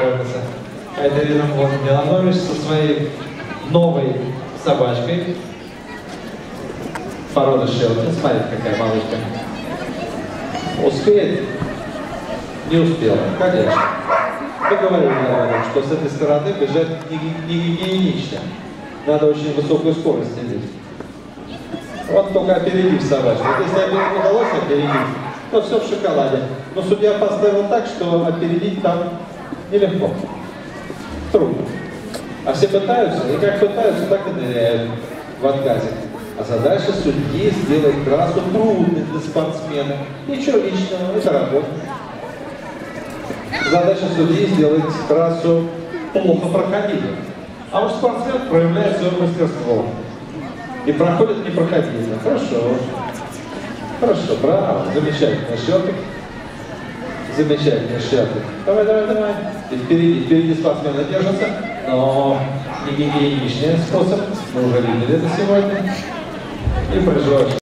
Это Ирина Миланович со своей новой собачкой. Порода Шелтон. Смотрите, какая малышка. Успеет? Не успела. Конечно. Мы говорили, наверное, что с этой стороны бежать не гигиенично. Надо очень высокую скорость иметь. Вот только опередив собачку. Вот если удалось опередить, то все в шоколаде. Но судья поставил так, что опередить там нелегко. Трудно. А все пытаются, и как пытаются, так и ныряют в отказе. А задача судьи сделать трассу трудной для спортсмена. Ничего личного, это работа. Задача судьи сделать трассу плохо проходимой. А уж спортсмен проявляет свое мастерство. И проходит непроходимо. Хорошо. Хорошо, браво. Замечательный шотик. Замечательный шотик. Давай, давай, давай. И впереди спортсмены держатся. Но не гигиеничный способ. Мы уже видели это сегодня. И прыжок.